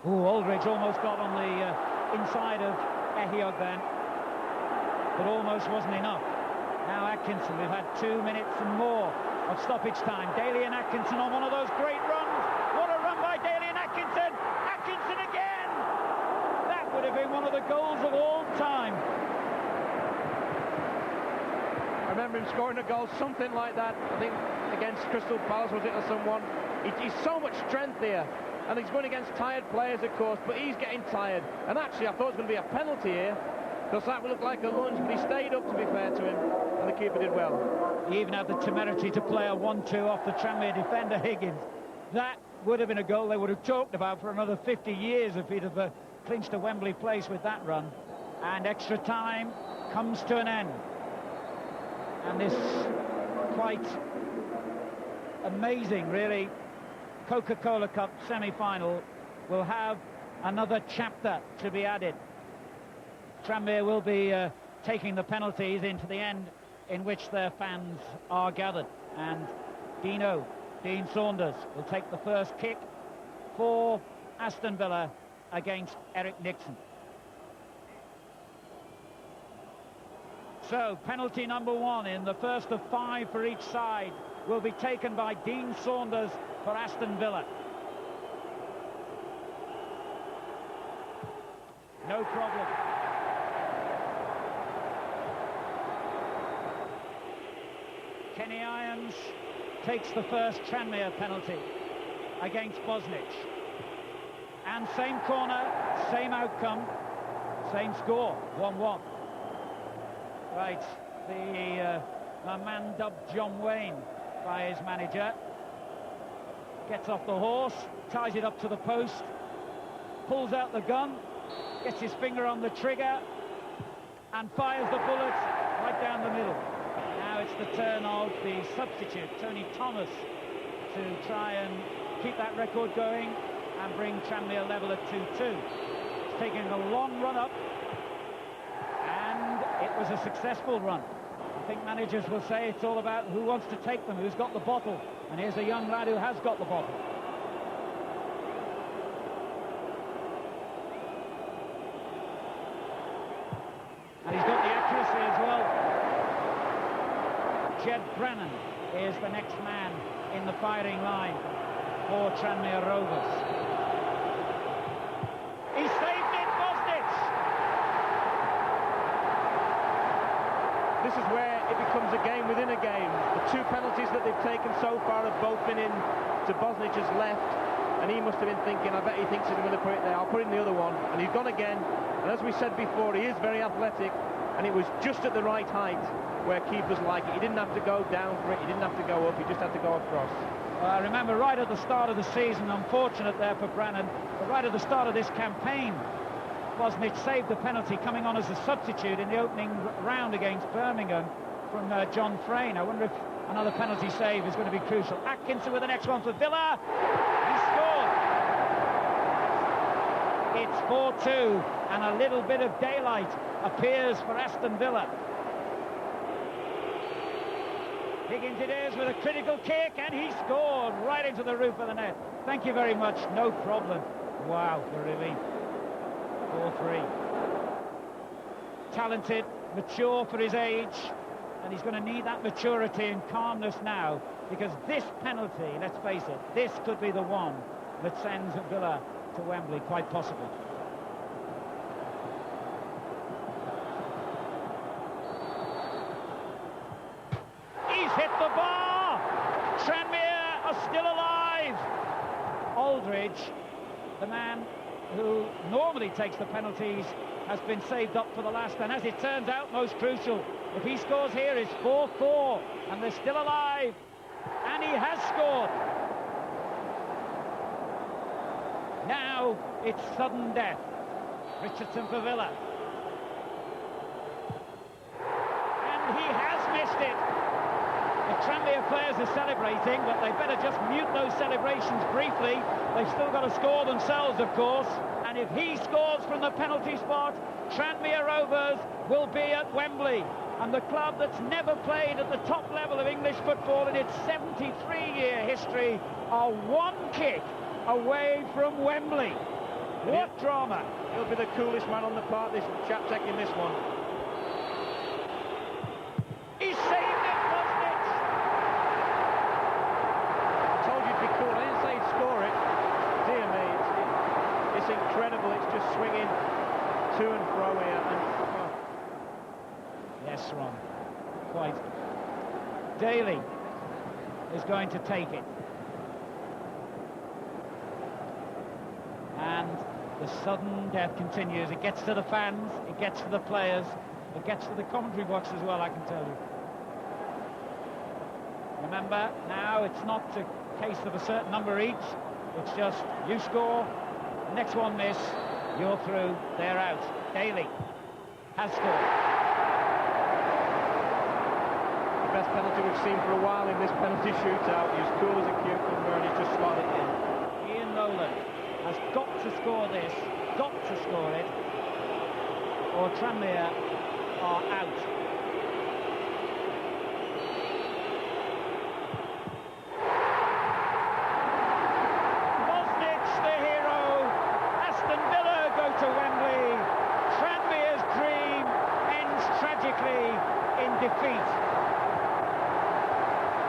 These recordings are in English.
Oh, Aldridge almost got on the inside of Ehiog then, but almost wasn't enough. Now Atkinson, we've had 2 minutes and more of stoppage time. Daly and Atkinson on one of those great runs. What a run by Daly and Atkinson! Atkinson again! That would have been one of the goals of all time. I remember him scoring a goal, something like that, I think against Crystal Palace, was it, or someone. He's so much strength here, and he's going against tired players, of course, but he's getting tired. And actually, I thought it was going to be a penalty here, because that would look like a lunge, but he stayed up, to be fair to him, and the keeper did well. He even had the temerity to play a 1-2 off the Tranmere defender, Higgins. That would have been a goal they would have talked about for another 50 years if he'd have clinched a Wembley place with that run. And extra time comes to an end. And this quite amazing, really, Coca-Cola Cup semi-final will have another chapter to be added. Tranmere will be taking the penalties into the end in which their fans are gathered. And Dean Saunders will take the first kick for Aston Villa against Eric Nixon. So penalty number 1 in the first of 5 for each side will be taken by Dean Saunders for Aston Villa. No problem. Kenny Irons takes the first Tranmere penalty against Bosnich. And same corner, same outcome, same score, 1-1. Right, the man dubbed John Wayne by his manager gets off the horse, ties it up to the post, pulls out the gun, gets his finger on the trigger and fires the bullet right down the middle. Now it's the turn of the substitute, Tony Thomas, to try and keep that record going and bring Tranmere level at 2-2. It's taking a long run up, and it was a successful run. I think managers will say it's all about who wants to take them, who's got the bottle, and here's a young lad who has got the bottle. And he's got the accuracy as well. Jed Brennan is the next man in the firing line for Tranmere Rovers. He saved it, Bosnich! This is where it becomes a game within a game. The 2 penalties that they've taken so far have both been in to Bosnich's left, and he must have been thinking, I bet he thinks he's going to put it there, I'll put it in the other one. And he's gone again, and as we said before, he is very athletic, and it was just at the right height where keepers like it. He didn't have to go down for it, he didn't have to go up, he just had to go across. I remember right at the start of the season, unfortunate there for Brennan, but right at the start of this campaign, Bosnich saved the penalty coming on as a substitute in the opening round against Birmingham from John Frayne. I wonder if another penalty save is going to be crucial. Atkinson with the next one for Villa. He scored. It's 4-2, and a little bit of daylight appears for Aston Villa. Higgins it is with a critical kick, and he scored right into the roof of the net. Thank you very much, no problem. Wow, the relief. 4-3. Talented, mature for his age, and he's going to need that maturity and calmness now, because this penalty, let's face it, this could be the one that sends Villa to Wembley, quite possibly. He's hit the bar! Tranmere are still alive! Aldridge, the man who normally takes the penalties, has been saved up for the last, and as it turns out, most crucial. If he scores here, it's 4-4, and they're still alive, and he has scored. Now it's sudden death. Richardson for Villa. And he has missed it. The Tranmere players are celebrating, but they better just mute those celebrations briefly. They've still got to score themselves, of course. And if he scores from the penalty spot, Tranmere Rovers will be at Wembley. And the club that's never played at the top level of English football in its 73-year history are one kick away from Wembley. What drama! He'll be the coolest man on the park, this chap taking this one. He saved it, Bosnich! I told you it'd be cool. I didn't say he'd score it. Dear me, it's incredible. It's just swinging to and fro here. And, oh. Yes, Ron. Quite. Daly is going to take it. And the sudden death continues. It gets to the fans, it gets to the players, it gets to the commentary box as well, I can tell you. Remember, now it's not a case of a certain number each. It's just, you score, next one miss, you're through, they're out. Daly has scored. The best penalty we've seen for a while in this penalty shootout. He's cool as a cucumber and he's just slotted it in. Ian Nolan has got to score this, got to score it, or Tranmere are out. Bosnich, the hero. Aston Villa go to Wembley. Tranmere's dream ends tragically in defeat.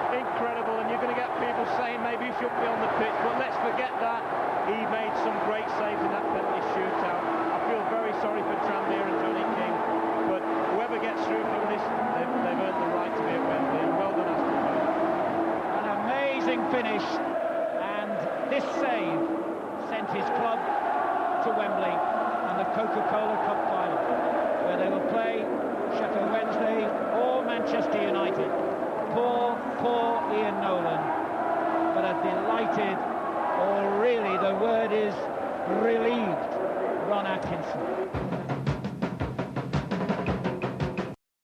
Incredible, and you're going to get people saying maybe he shouldn't be on the pitch, but let's forget that. He made some great saves in that penalty shootout. I feel very sorry for Tranmere and Tony King, but whoever gets through from this, they've earned the right to be at Wembley, and well done, Aston Villa. An amazing finish, and this save sent his club to Wembley and the Coca-Cola Cup final, where they will play Sheffield Wednesday or Manchester United. Poor Ian Nolan, but a delighted, or really the word is relieved, Ron Atkinson.